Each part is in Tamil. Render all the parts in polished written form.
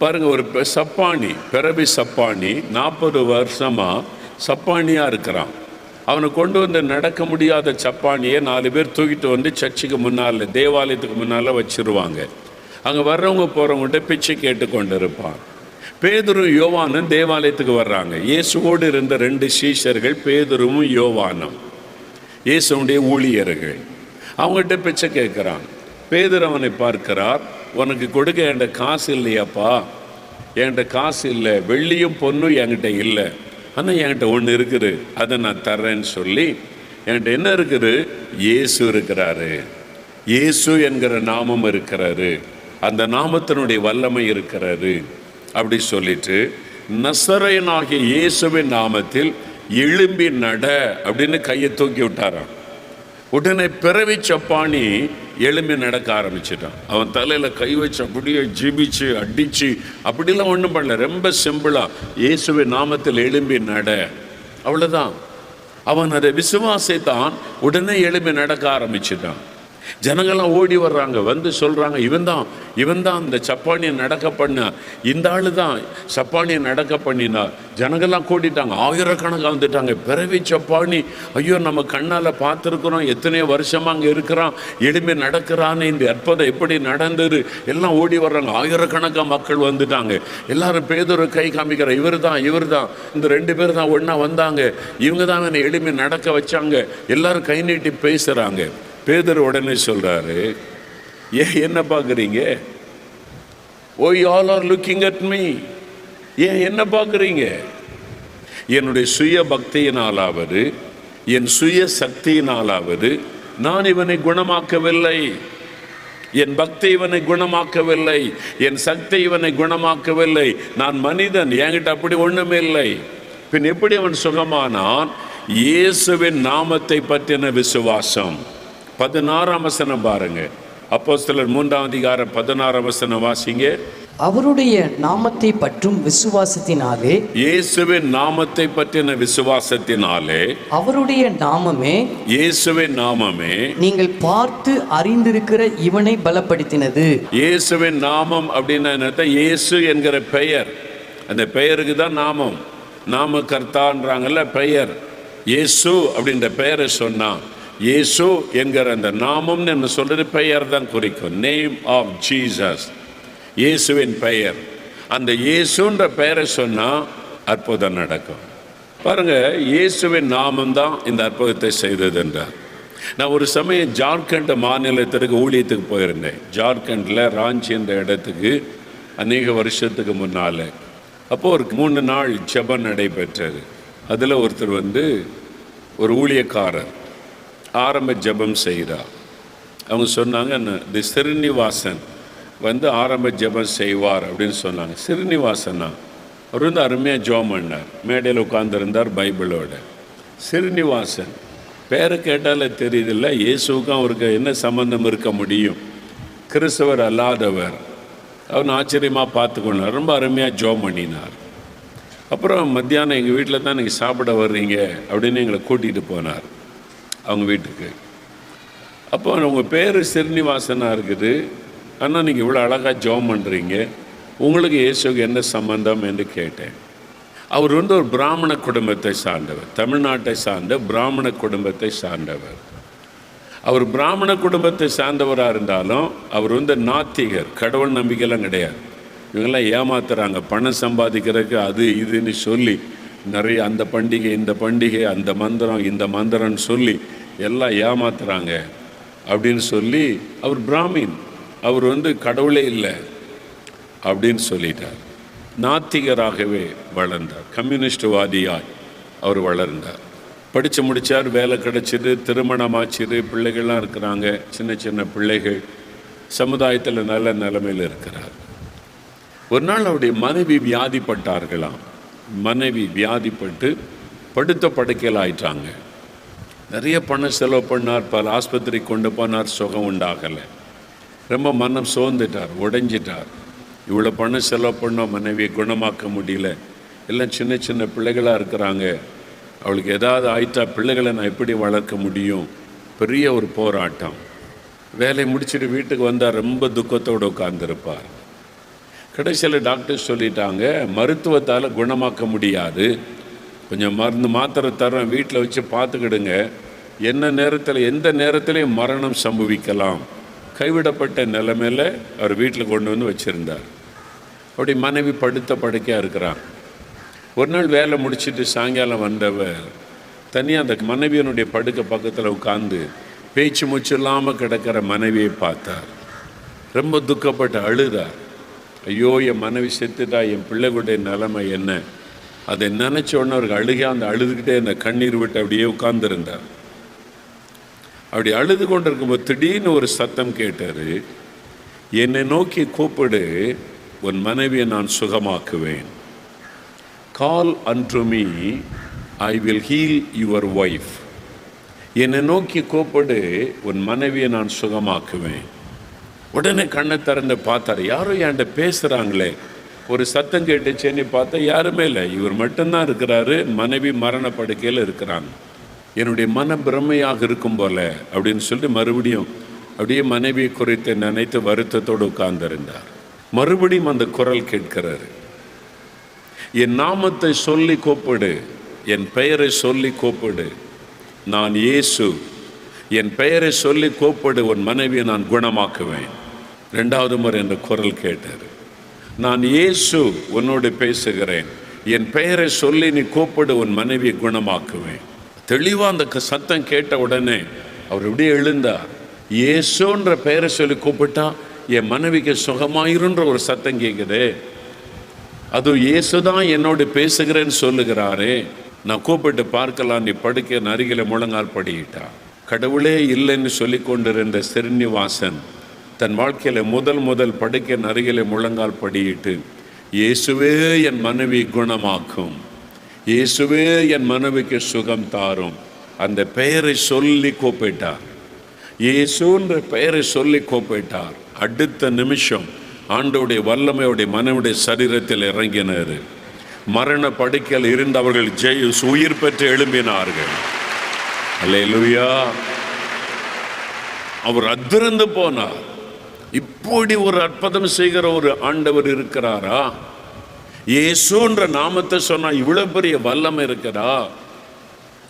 பாருங்க, ஒரு சப்பானி, பிறவி சப்பானி 40 வருஷமா சப்பானியாக இருக்கிறான். அவனை கொண்டு வந்து நடக்க முடியாத சப்பானியை 4 பேர் தூக்கிட்டு வந்து சர்ச்சுக்கு முன்னால், தேவாலயத்துக்கு முன்னால் வச்சிருவாங்க. அங்கே வர்றவங்க போகிறவங்கள்ட்ட பிச்சை கேட்டு கொண்டு இருப்பான். பேதுரு யோவானும் தேவாலயத்துக்கு வர்றாங்க. இயேசுவோடு இருந்த 2 சீஷர்கள், பேதுருவும் யோவானும், இயேசுடைய ஊழியர்கள். அவங்ககிட்ட பிச்சை கேட்குறான். பேதுரு அவனை பார்க்கிறார். உனக்கு கொடுக்க என்கிட்ட காசு இல்லையாப்பா, என்கிட்ட காசு இல்லை, வெள்ளியும் பொண்ணும் என்கிட்ட இல்லை, ஆனால் என்கிட்ட ஒன்று இருக்குது, அதை நான் தர்றேன்னு சொல்லி, என்கிட்ட என்ன இருக்குது? இயேசு இருக்கிறாரு, இயேசு என்கிற நாமம் இருக்கிறாரு, அந்த நாமத்தினுடைய வல்லமை இருக்கிறாரு அப்படி சொல்லிட்டு, நசரேயனாகிய இயேசுவின் நாமத்தில் எழும்பி நட அப்படின்னு கையை தூக்கி விட்டாராம். உடனே பிறவி சப்பானி எழும்பி நடக்க ஆரம்பிச்சிட்டான். அவன் தலையில் கை வச்சு அப்படியே ஜிபிச்சு அடித்து அப்படிலாம் ஒன்றும் பண்ணல. ரொம்ப சிம்பிளாக இயேசுவின் நாமத்தில் எழும்பி நட, அவ்வளோதான். அவன் அதை விசுவாசித்தான். உடனே எழும்பி நடக்க ஆரம்பிச்சிட்டான். ஜனங்கள்லாம் ஓடி வர்றாங்க, வந்து சொல்கிறாங்க, இவன் தான் அந்த சப்பானியை நடக்க பண்ண, இந்த ஆள் தான் சப்பானியை நடக்க பண்ணினா. ஜனங்கள்லாம் கூட்டிட்டாங்க, ஆயிரக்கணக்காக வந்துட்டாங்க. பிறவி சப்பானி, ஐயோ நம்ம கண்ணால் பார்த்துருக்குறோம், எத்தனையோ வருஷமாக அங்கே இருக்கிறான், எழும்பி நடக்கிறான்னு, இந்த அற்புதம் எப்படி நடந்தது, எல்லாம் ஓடி வர்றாங்க. ஆயிரக்கணக்காக மக்கள் வந்துட்டாங்க. எல்லாரும் பேதுரு கை காமிக்கிற, இவர் தான் இந்த 2 பேர் தான் ஒன்றா வந்தாங்க, இவங்க தான் என்னை எழும்பி நடக்க வச்சாங்க. எல்லாரும் கை நீட்டி பேசுகிறாங்க. பேதுரு உடனே சொல்றாரு, ஏன் என்ன பார்க்குறீங்க? Oh you all are looking at me. ஏன் என்ன பார்க்குறீங்க? என்னுடைய சுய பக்தியினாலாவது என் சுய சக்தியினாலாவது நான் இவனை குணமாக்கவில்லை. என் பக்தி இவனை குணமாக்கவில்லை, என் சக்தி இவனை குணமாக்கவில்லை. நான் மனிதன், என்கிட்ட அப்படி ஒன்றுமே இல்லை. பின் எப்படி அவன் சுகமானான்? இயேசுவின் நாமத்தை பற்றின விசுவாசம். 16ஆம் வசனம் பாருங்க. அப்போஸ்தலர் 3ஆம் அதிகாரம் 16ஆம் வசனம் வாசிங்க. அவருடைய நாமத்தை பற்றும் விசுவாசத்தினாலே, இயேசுவின் நாமத்தை பற்றின விசுவாசத்தினாலே, அவருடைய நாமமே, இயேசுவின் நாமமே நீங்கள் பார்த்து அறிந்திருக்கிற இவனை பலப்படுத்தினது. இயேசுவின் நாமம் அப்படின்னா என்ன? இயேசு என்கிற பெயர், அந்த பெயருக்கு தான் நாமம். நாம கர்த்தான்றாங்கல்ல, பெயர். இயேசு அப்படின்ற பெயரை சொன்னா, இயேசு என்கிற அந்த நாமம்னு என்ன சொல்றது? பெயர் தான் குறிக்கும். நேம் ஆஃப் ஜீசஸ், இயேசுவின் பெயர். அந்த இயேசுன்ற பெயரை சொன்னால் அற்புதம் நடக்கும். பாருங்க, இயேசுவின் நாமம் தான் இந்த அற்புதத்தை செய்தது என்றார். நான் ஒரு சமயம் ஜார்க்கண்ட் மாநிலத்திற்கு ஊழியத்துக்கு போயிருந்தேன். ஜார்க்கண்டில் ராஞ்சி என்ற இடத்துக்கு அநேக வருஷத்துக்கு முன்னால். அப்போது ஒரு 3 நாள் ஜெபம் நடைபெற்றது. அதில் ஒருத்தர் வந்து ஒரு ஊழியக்காரர் ஆரம்ப ஜெபம் செய்கிறார். அவங்க சொன்னாங்க, தி ஸ்ரீனிவாசன் வந்து ஆரம்ப ஜெபம் செய்வார் அப்படின்னு சொன்னாங்க. ஸ்ரீனிவாசனா அவர் வந்து அருமையாக ஜெபம் பண்ணார், மேடையில் உட்கார்ந்துருந்தார் பைபிளோட. ஸ்ரீனிவாசன் பேரை கேட்டாலே தெரியுதில்ல, இயேசுக்கும் அவருக்கு என்ன சம்பந்தம் இருக்க முடியும்? கிறிஸ்தவர் அல்லாதவர். அவன் ஆச்சரியமாக பார்த்துக்கொண்டார். ரொம்ப அருமையாக ஜெபம் பண்ணினார். அப்புறம் மத்தியானம் எங்கள் வீட்டில் தான் நீங்கள் சாப்பிட வர்றீங்க அப்படின்னு எங்களை கூட்டிகிட்டு போனார் அவங்க வீட்டுக்கு. அப்போ உங்கள் பேர் ஸ்ரீனிவாசனாக இருக்குது, ஆனால் நீங்கள் இவ்வளோ அழகாக ஜெபம் பண்ணுறீங்க, உங்களுக்கு இயேசுக்கு என்ன சம்பந்தம் என்று கேட்டேன். அவர் வந்து ஒரு பிராமண குடும்பத்தை சார்ந்தவர், தமிழ்நாட்டை சார்ந்த பிராமண குடும்பத்தை சார்ந்தவர். அவர் பிராமண குடும்பத்தை சார்ந்தவராக இருந்தாலும் அவர் வந்து நாத்திகர், கடவுள் நம்பிக்கையெல்லாம் கிடையாது. இவங்கெல்லாம் ஏமாத்துறாங்க, பணம் சம்பாதிக்கிறதுக்கு அது இதுன்னு சொல்லி நிறைய அந்த பண்டிகை இந்த பண்டிகை, அந்த மந்திரம் இந்த மந்திரம்னு சொல்லி எல்லாம் ஏமாத்துறாங்க அப்படின்னு சொல்லி அவர் பிராமின், அவர் வந்து கடவுளே இல்லை அப்படின்னு சொல்லிட்டார். நாத்திகராகவே வளர்ந்தார், கம்யூனிஸ்ட்வாதியாய் அவர் வளர்ந்தார். படித்து முடித்தார், வேலை கிடச்சிது, திருமணமாச்சிது, பிள்ளைகள்லாம் இருக்கிறாங்க, சின்ன சின்ன பிள்ளைகள், சமுதாயத்தில் நல்ல நிலைமையில் இருக்கிறார். ஒரு நாள் அவருடைய மனைவி வியாதிப்பட்டார்களாம். மனைவி வியாதிப்பட்டு படுத்த படுக்கையில் ஆயிட்டாங்க. நிறைய பணம் செலவு பண்ணார், பல ஆஸ்பத்திரி கொண்டு போனார், சுகம் உண்டாகலை. ரொம்ப மனம் சோர்ந்துட்டார், உடைஞ்சிட்டார். இவ்வளோ பணம் செலவு பண்ணோம், மனைவியை குணமாக்க முடியல, எல்லாம் சின்ன சின்ன பிள்ளைகளாக இருக்கிறாங்க, அவளுக்கு ஏதாவது ஆயிட்டா பிள்ளைகளை நான் எப்படி வளர்க்க முடியும்? பெரிய ஒரு போராட்டம். வேலை முடிச்சுட்டு வீட்டுக்கு வந்தால் ரொம்ப துக்கத்தோடு உட்கார்ந்துருப்பார். கடைசியில் டாக்டர் சொல்லிட்டாங்க, மருத்துவத்தால் குணமாக்க முடியாது, கொஞ்சம் மருந்து மாத்திரை தரேன், வீட்டில் வச்சு பார்த்துக்கிடுங்க, என்ன நேரத்தில் எந்த நேரத்திலையும் மரணம் சம்பவிக்கலாம். கைவிடப்பட்ட நிலைமையில் அவர் வீட்டில் கொண்டு வந்து வச்சுருந்தார். அப்படி மனைவி படுத்த படுக்கையாக இருக்கிறான். ஒரு நாள் வேலை முடிச்சுட்டு சாயங்காலம் வந்தவர் தனியாக அந்த மனைவியனுடைய படுக்கை பக்கத்தில் உட்கார்ந்து பேச்சு மூச்சு இல்லாமல் கிடக்கிற மனைவியை பார்த்தார். ரொம்ப துக்கப்பட்டு அழுதார். ஐயோ, என் மனைவி செத்துட்டா, என் பிள்ளைகளுடைய நிலைமை என்ன? அதை நினச்ச உடனே அவருக்கு அழுகா அந்த அழுதுகிட்டே அந்த கண்ணீர் விட்டு அப்படியே உட்கார்ந்துருந்தார். அப்படி அழுது கொண்டு இருக்கும்போது திடீர்னு ஒரு சத்தம் கேட்டார். என்னை நோக்கி கூப்பிடு, உன் மனைவியை நான் சுகமாக்குவேன். Call unto me, I will heal your wife. என்னை நோக்கி கூப்பிடு, உன் மனைவியை நான் சுகமாக்குவேன். உடனே கண்ணை திறந்து பார்த்தார். யாரும் என்கிட்ட பேசுகிறாங்களே, ஒரு சத்தம் கேட்டுச்சேன்னு பார்த்தா யாருமே இல்லை, இவர் மட்டும்தான் இருக்கிறாரு, மனைவி மரண படுக்கையில் இருக்கிறாங்க. என்னுடைய மன பிரமையாக இருக்கும் போல அப்படின்னு சொல்லிட்டு மறுபடியும் அப்படியே மனைவியை குறித்து நினைத்து வருத்தத்தோடு உட்கார்ந்திருந்தார். மறுபடியும் அந்த குரல் கேட்கிறாரு, என் நாமத்தை சொல்லி கூப்பிடு, என் பெயரை சொல்லி கூப்பிடு, நான் இயேசு, என் பெயரை சொல்லி கூப்பிடு, உன் மனைவியை நான் குணமாக்குவேன். ரெண்டாவது முறை என்ற குரல் கேட்டார். நான் இயேசு உன்னோடு பேசுகிறேன், என் பெயரை சொல்லி நீ கூப்பிடு, உன் மனைவியை குணமாக்குவேன். தெளிவாக அந்த சத்தம் கேட்ட உடனே அவர் இப்படியே எழுந்தார். இயேசுன்ற பெயரை சொல்லி கூப்பிட்டா என் மனைவிக்கு சுகமாயிருன்ற ஒரு சத்தம் கேட்குது. அது இயேசுதான் என்னோடு பேசுகிறேன்னு சொல்லுகிறாரே, நான் கூப்பிட்டு பார்க்கலாம். நீ படுக்க அருகில முழங்கால் படியிட்டா. கடவுளே இல்லைன்னு சொல்லி கொண்டிருந்த ஸ்ரீனிவாசன் தன் வாழ்க்கையில் முதல் படுக்க அருகில முழங்கால் படியிட்டு, இயேசுவே என் மனைவி குணமாக்கும், இயேசுவே என் மனைவிக்கு சுகம் தாரும், அந்த பெயரை சொல்லி கூப்பிட்டார். இயேசுன்ற பெயரை சொல்லி கூப்பிட்டார். அடுத்த நிமிஷம் ஆண்டவுடைய வல்லமையுடைய மனைவியுடைய சரீரத்தில் இறங்கினார். மரண படுக்கையில் இருந்தவர்கள் உயிர் பெற்று எழும்பினார்கள். அல்லேலூயா. அவர் அதிர்ந்து போனார். இப்படி ஒரு அற்புதம் செய்கிற ஒரு ஆண்டவர் இருக்கிறாரா? இயேசுன்ற நாமத்தை சொன்னா இவ்வளவு பெரிய வல்லமை இருக்கிறா?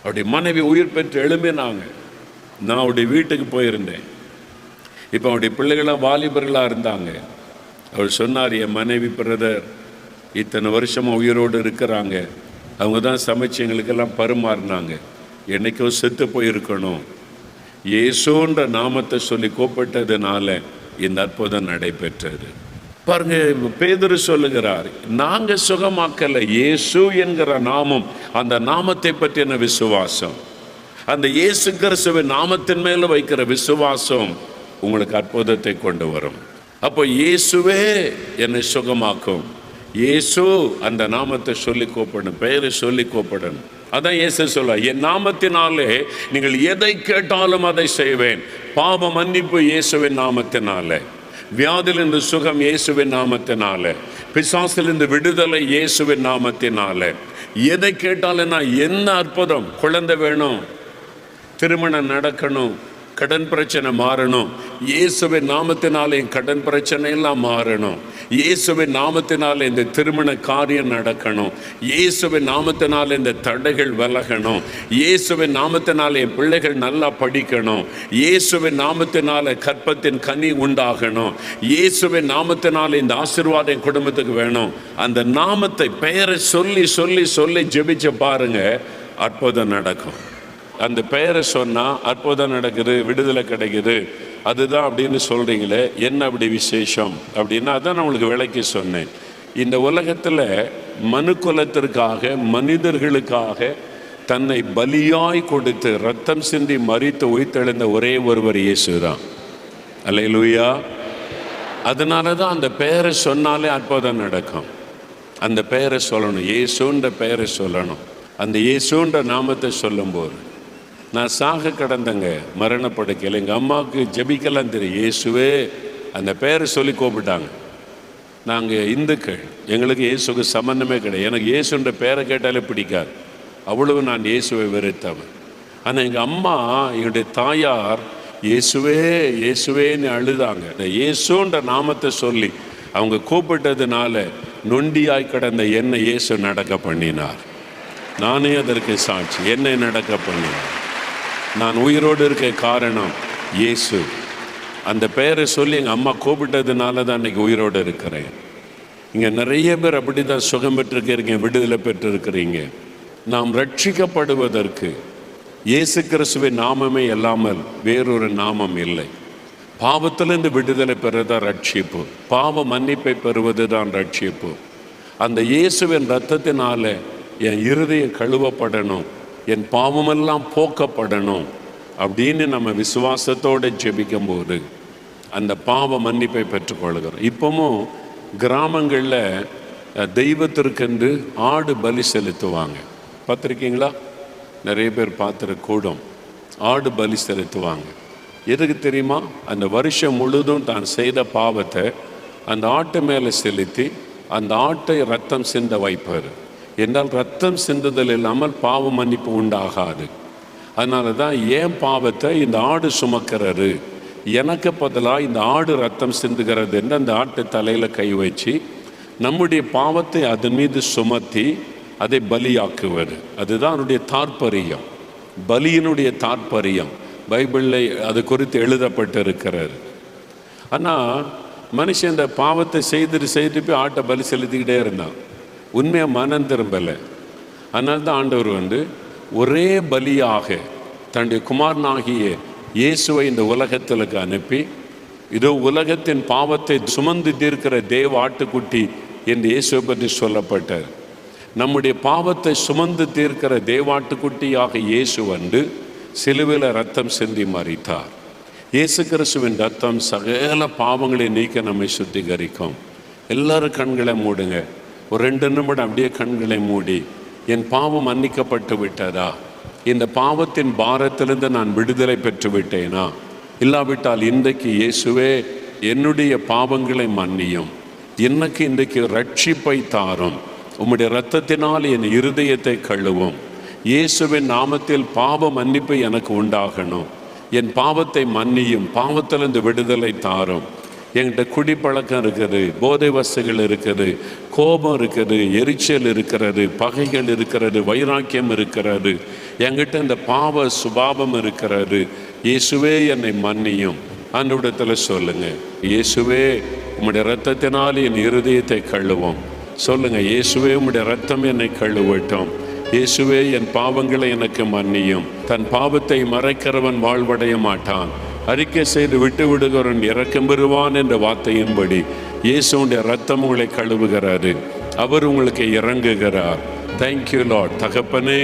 அவருடைய மனைவி உயிர் பெற்று எழும்பினாங்க. நான் அவருடைய வீட்டுக்கு போயிருந்தேன். இப்போ அவருடைய பிள்ளைகளாக வாலிபர்களாக இருந்தாங்க. அவர் சொன்னார், என் மனைவி பிரதர் இத்தனை வருஷமாக உயிரோடு இருக்கிறாங்க, அவங்க தான் சமைச்சு எங்களுக்கெல்லாம் பரிமாறினாங்க, என்னைக்கோ செத்து போயிருக்கணும், இயேசுன்ற நாமத்தை சொல்லி கூப்பிட்டதுனால இந்த அற்புதம் நடைபெற்றது. பாருங்க, பேதுரு சொல்லுகிறார், நாங்க சுகமாக்கல, இயேசு என்கிற நாமம், அந்த நாமத்தை பற்றின விசுவாசம், அந்த இயேசு கிறிஸ்துவின் நாமத்தின் மேல வைக்கிற விசுவாசம் உங்களுக்கு அற்புதத்தை கொண்டு வரும். அப்போ இயேசுவே என்னை சுகமாக்கும், இயேசு அந்த நாமத்தை சொல்லி கூப்பிடணும், பெயரை சொல்லி கூப்பிடணும். அதான் இயேசு சொல்ல, என் நாமத்தினாலே நீங்கள் எதை கேட்டாலும் அதை செய்வேன். பாவ மன்னிப்பு இயேசுவின் நாமத்தினாலே, வியாதிலிருந்து சுகம் இயேசுவின் நாமத்தினாலே, பிசாசிலிருந்து விடுதலை இயேசுவின் நாமத்தினாலே. எதை கேட்டாலும் நான், என்ன அற்புதம், குழந்தை வேணும், திருமணம் நடக்கணும், கடன் பிரச்சனை மாறணும், இயேசுவின் நாமத்தினாலே என் கடன் பிரச்சனை எல்லாம் மாறணும், இயேசுவின் நாமத்தினாலே இந்த திருமண காரியம் நடக்கணும், இயேசுவின் நாமத்தினாலே இந்த தடைகள் விலகணும், இயேசுவின் நாமத்தினாலே என் பிள்ளைகள் நல்லா படிக்கணும், இயேசுவின் நாமத்தினாலே கற்பத்தின் கனி உண்டாகணும், இயேசுவின் நாமத்தினாலே இந்த ஆசீர்வாதம் என் குடும்பத்துக்கு வேணும். அந்த நாமத்தை, பெயரை சொல்லி சொல்லி சொல்லி ஜெபிச்சு பாருங்க, அற்புதம் நடக்கும். அந்த பெயரை சொன்னால் அற்புதம் நடக்குது, விடுதலை கிடைக்குது. அதுதான் அப்படின்னு சொல்கிறீங்களே, என்ன அப்படி விசேஷம் அப்படின்னா, அதான் நான் உங்களுக்கு விளக்கி சொன்னேன். இந்த உலகத்தில் மனுக்குலத்திற்காக, மனிதர்களுக்காக தன்னை பலியாய் கொடுத்து ரத்தம் சிந்தி மரித்து உயிர்த்தெழுந்த ஒரே ஒருவர் இயேசு தான். அல்லேலூயா. அதனால தான் அந்த பெயரை சொன்னாலே அற்புதம் நடக்கும். அந்த பெயரை சொல்லணும், இயேசுன்ற பெயரை சொல்லணும். அந்த இயேசுன்ற நாமத்தை சொல்லும்போது, நான் சாக கடந்தங்க மரணப்படுக்கையில், எங்கள் அம்மாவுக்கு ஜெபிக்கலாம் தெரியும், இயேசுவே அந்த பெயரை சொல்லி கூப்பிட்டாங்க. நாங்கள் இந்துக்கள், எங்களுக்கு இயேசுக்கு சம்பந்தமே கிடையாது. எனக்கு இயேசுன்ற பெயரை கேட்டாலே பிடிக்காது, அவ்வளவு நான் இயேசுவை வெறுத்தவன். ஆனால் எங்கள் அம்மா, என்னுடைய தாயார் இயேசுவே இயேசுவேன்னு அழுதாங்க. இந்த இயேசுன்ற நாமத்தை சொல்லி அவங்க கூப்பிட்டதுனால நொண்டியாய் கிடந்த என்னை இயேசு நடக்க பண்ணினார். நானே அதற்கு சாட்சி. என்னை நடக்க பண்ணினார். நான் உயிரோடு இருக்க காரணம் இயேசு. அந்த பெயரை சொல்லி எங்கள் அம்மா கூப்பிட்டதுனால தான் அன்றைக்கி உயிரோடு இருக்கிறேன். இங்கே நிறைய பேர் அப்படி தான் சுகம் பெற்றிருக்கிறீங்க, விடுதலை பெற்றிருக்கிறீங்க. நாம் ரட்சிக்கப்படுவதற்கு இயேசு கிறிஸ்துவின் நாமமே இல்லாமல் வேறொரு நாமம் இல்லை. பாவத்திலிருந்து விடுதலை பெறுவதுதான் ரட்சிப்பு. பாவ மன்னிப்பை பெறுவது தான் ரட்சிப்பு. அந்த இயேசுவின் இரத்தத்தினால என் இருதயம் கழுவப்படணும், என் பாவமெல்லாம் போக்கப்படணும் அப்படின்னு நம்ம விசுவாசத்தோடு ஜெபிக்கும் போது அந்த பாவ மன்னிப்பை பெற்றுக்கொள்கிறோம். இப்பவும் கிராமங்களில் தெய்வத்திற்கென்று ஆடு பலி செலுத்துவாங்க. பார்த்துருக்கீங்களா? நிறைய பேர் பார்த்துருக்கூடும். ஆடு பலி செலுத்துவாங்க. எதுக்கு தெரியுமா? அந்த வருஷம் முழுதும் தான் செய்த பாவத்தை அந்த ஆட்டு மேலே செலுத்தி அந்த ஆட்டை ரத்தம் சிந்த வைப்பார். என்றால் ரத்தம் சிந்துதல் இல்லாமல் பாவ மன்னிப்பு உண்டாகாது. அதனால தான் ஏன் பாவத்தை இந்த ஆடு சுமக்கிறாரு, எனக்கு பதிலாக இந்த ஆடு ரத்தம் சிந்துகிறது என்று அந்த ஆட்டு தலையில் கை வச்சு நம்முடைய பாவத்தை அதன் மீது சுமத்தி அதை பலியாக்குவது. அதுதான் அவருடைய தாற்பரியம், பலியினுடைய தாற்பரியம். பைபிளில் அது குறித்து எழுதப்பட்டு இருக்கிறார். ஆனால் மனுஷன் இந்த பாவத்தை செய்துட்டு போய் ஆட்டை பலி செலுத்திக்கிட்டே இருந்தான். உண்மையாக மனம் திரும்பலை. அதனால தான் ஆண்டவர் ஒரே பலியாக தன்னுடைய குமாரனாகிய இயேசுவை இந்த உலகத்திற்கு அனுப்பி, இதோ உலகத்தின் பாவத்தை சுமந்து தீர்க்கிற தேவ ஆட்டுக்குட்டி என்று இயேசுவை பற்றி சொல்லப்பட்டார். நம்முடைய பாவத்தை சுமந்து தீர்க்கிற தேவாட்டுக்குட்டியாக இயேசு சிலுவையில் ரத்தம் சிந்தி மரித்தார். இயேசு கிறிஸ்துவின் ரத்தம் சகல பாவங்களை நீக்க நம்மை சுத்திகரிக்கும். எல்லாரும் கண்களை மூடுங்க. ஒரு 2 நிமிடம் அப்படியே கண்களை மூடி, என் பாவம் மன்னிக்கப்பட்டு விட்டதா? இந்த பாவத்தின் பாரத்திலிருந்து நான் விடுதலை பெற்று விட்டேனா? இல்லாவிட்டால் இன்றைக்கு இயேசுவே என்னுடைய பாவங்களை மன்னியும், எனக்கு இன்றைக்கு ரட்சிப்பை தாரும், உம்முடைய இரத்தத்தினால் என் இருதயத்தை கழுவும், இயேசுவின் நாமத்தில் பாவ மன்னிப்பு எனக்கு உண்டாகணும், என் பாவத்தை மன்னியும், பாவத்திலிருந்து விடுதலை தாரும். என்கிட்ட குடிப்பழக்கம் இருக்குது, போதை வஸ்துகள் இருக்குது, கோபம் இருக்குது, எரிச்சல் இருக்கிறது, பகைகள் இருக்கிறது, வைராக்கியம் இருக்கிறது, என்கிட்ட இந்த பாவ சுபாவம் இருக்கிறது. இயேசுவே என்னை மன்னியும். ஆண்டவரிடத்தில் சொல்லுங்க, இயேசுவே உம்முடைய இரத்தத்தினால் என் இருதயத்தை கழுவும். சொல்லுங்க, இயேசுவே உம்முடைய இரத்தம் என்னை கழுவட்டும். இயேசுவே என் பாவங்களை எனக்கு மன்னியும். தன் பாவத்தை மறைக்கிறவன் வாழ்வடைய மாட்டான், அறிக்கை செய்து விட்டு விடுகிறவன் இரக்கம் பெறுவான் என்ற வார்த்தையின்படி இயேசுடைய இரத்தம் உங்களை கழுவுகிறாரு. அவர் உங்களுக்கு இறங்குகிறார். Thank you Lord. தகப்பனே,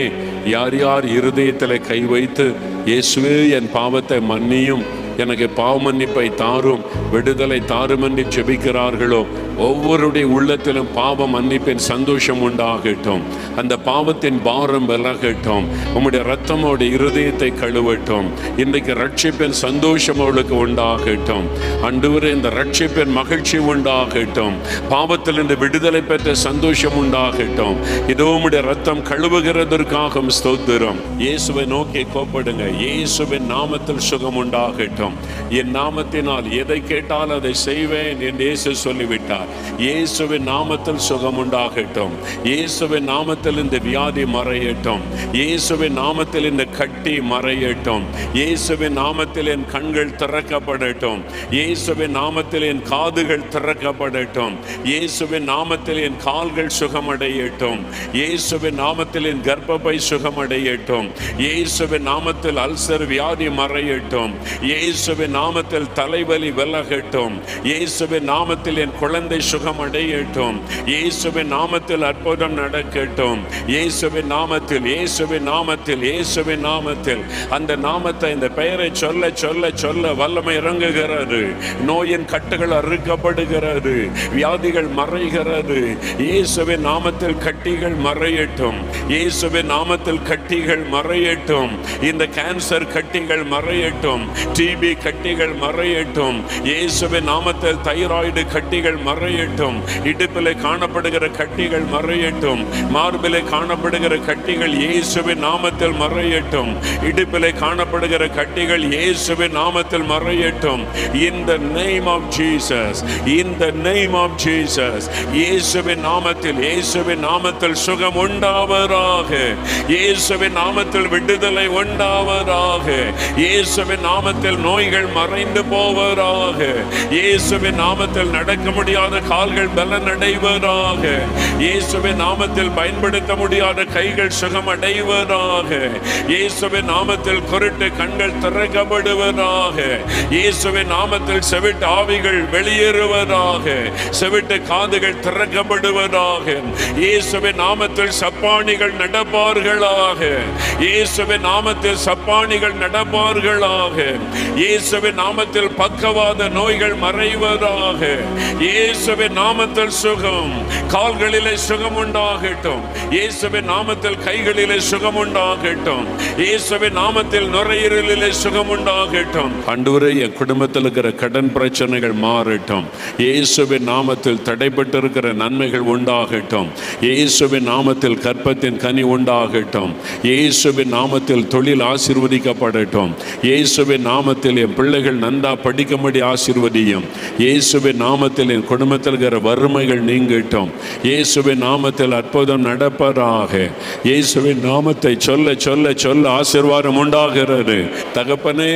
யார் யார் இருதயத்தில் கை வைத்து இயேசுவே என் பாவத்தை மன்னியும், எனக்கு பாவ மன்னிப்பை தாரும், விடுதலை தாரும் என்று ஜெபிக்கிறார்களோ ஒவ்வொருடைய உள்ளத்திலும் பாவ மன்னிப்பின் சந்தோஷம் உண்டாகட்டும். அந்த பாவத்தின் பாரம் விலகட்டும். உம்முடைய இரத்தம் அவருடைய இருதயத்தை கழுவட்டும். இன்றைக்கு ரட்சிப்பின் சந்தோஷம் அவளுக்கு உண்டாகட்டும். ஆண்டவரே, இந்த ரட்சிப்பின் மகிழ்ச்சி உண்டாகட்டும். பாவத்தில் இந்த விடுதலை பெற்ற சந்தோஷம் உண்டாகட்டும். இதோ உம்முடைய இரத்தம் கழுவுகிறதற்காக ஸ்தோத்திரம். இயேசுவை நோக்கி கூப்பிடுங்க. இயேசுவின் நாமத்தில் சுகம் உண்டாகட்டும். என் நாமத்தினால் எதை கேட்டால் அதை செய்வேன் என்று இயேசு சொல்லிவிட்டார். இயேசுவின் நாமத்தில் சுகம் உண்டாகட்டும். இயேசுவின் நாமத்தில் இந்த வியாதி மறையட்டும். இயேசுவின் நாமத்தில் இந்த கட்டி மறையட்டும். இயேசுவின் நாமத்தில் என் கண்கள் திறக்கப்படட்டும். இயேசுவின் நாமத்தில் என் காதுகள் திறக்கப்படட்டும். இயேசுவின் நாமத்தில் என் கால்கள் சுகமடையட்டும். இயேசுவின் நாமத்தில் என் கர்ப்பப்பை சுகமடையட்டும். இயேசுவின் நாமத்தில் அல்சர் வியாதி மறையட்டும். இயேசுவின் நாமத்தில் தலைவலி விலகட்டும். இயேசுவின் நாமத்தில் என் குழந்தை சுகமடையட்டும். இயேசுவின் நாமத்தில் அற்புதம் நடக்கட்டும். இயேசுவின் நாமத்தில், இயேசுவின் நாமத்தில், இயேசுவின் நாமத்தில். அந்த நாமத்தை, இந்த பெயரை சொல்ல சொல்ல சொல்ல வல்லமை இறங்குகிறது. நோயின் கட்டுகள் அறுக்கப்படுகிறது. வியாதிகள் மறைகிறது. இயேசுவின் நாமத்தில் கட்டிகள் மறையட்டும். இயேசுவின் நாமத்தில் கட்டிகள் மறையட்டும். இந்த கேன்சர் கட்டிகள் மறையட்டும். டிபி கட்டிகள் மறையட்டும். இயேசுவின் நாமத்தில் தைராய்டு கட்டிகள் மறையட்டும். மறையட்டும். இடுப்பிலே காணப்படுகிற கட்டிகள் மறையட்டும். மார்பிலே காணப்படுகிற கட்டிகள் இயேசுவின் நாமத்தில் மறையட்டும். இடுப்பிலே காணப்படுகிற கட்டிகள் இயேசுவின் நாமத்தில் மறையட்டும். In the name of Jesus, in the name of Jesus, இயேசுவின் நாமத்தில், இயேசுவின் நாமத்தில் சுகம் உண்டாவதாக. இயேசுவின் நாமத்தில் விடுதலை உண்டாவதாக. இயேசுவின் நாமத்தில் நோய்கள் மறைந்து போவதாக. இயேசுவின் நாமத்தில் நடக்க முடியாத கால்கள் பலனடைவதாக. இயேசுவின் நாமத்தில் பயன்படுத்த முடியாத கைகள் சுகமடைவதாக. இயேசுவின் நாமத்தில் குருட்டு கண்கள் திறக்கப்படுவதாக. இயேசுவின் நாமத்தில் செவிட்டு ஆவிகள் வெளியேறுவதாக. செவிட்டு காதுகள் திறக்கப்படுவதாக. இயேசுவின் நாமத்தில் சப்பானிகள் நடப்பார்களாக. இயேசுவின் நாமத்தில் சப்பானிகள் நடப்பார்களாக. இயேசுவின் நாமத்தில் பக்கவாத நோய்கள் மறைவதாக. இயேசுவின் நாமத்தில் சுகம், கால்களிலே சுகம் உண்டாகட்டும். இயேசுவின் நாமத்தில் கைகளிலே சுகம் உண்டாகட்டும். இயேசுவின் நாமத்தில் நுரையீரலிலே சுகம் உண்டாகட்டும். ஆண்டவரே, என் குடும்பத்தில் இருக்கிற கடன் பிரச்சனைகள் மாறட்டும். இயேசுவின் நாமத்தில் தடைப்பட்டிருக்கிற நன்மைகள் உண்டாகட்டும். இயேசுவின் நாமத்தில் கற்பத்தின் கனி உண்டாகட்டும். இயேசுவின் நாமத்தில் தொழில் ஆசீர்வதிக்கப்படட்டும். இயேசுவின் நாமத்தில் என் பிள்ளைகள் நன்றா படிக்கும்படி ஆசீர்வதியும். இயேசுவின் நாமத்தில் என் குடும்பத்தில் இருக்கிற வறுமைகள் நீங்கட்டும். இயேசுவின் நாமத்தில் அற்புதம் நடப்பதாக. இயேசுவின் நாமத்தை சொல்ல சொல்ல சொல்ல ஆசீர்வாதம் உண்டாகிறது. தகப்பனே,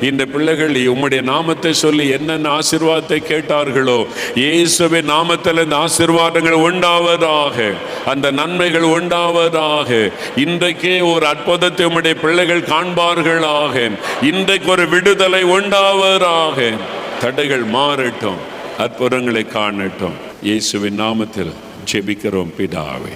இந்த பிள்ளைகள் உம்முடைய நாமத்தை சொல்லி என்னென்ன ஆசீர்வாதத்தை கேட்டார்களோ, இயேசுவின் நாமத்தில் இந்த ஆசீர்வாதங்கள் உண்டாவதாக. அந்த நன்மைகள் உண்டாவதாக. இன்றைக்கே ஒரு அற்புதத்தை உம்முடைய பிள்ளைகள் காண்பார்களாக. இன்றைக்கு ஒரு விடுதலை உண்டாவதாக. தடைகள் மாறட்டும், அற்புதங்களை காணட்டும். இயேசுவின் நாமத்தில் ஜெபிக்கிறோம் பிதாவே.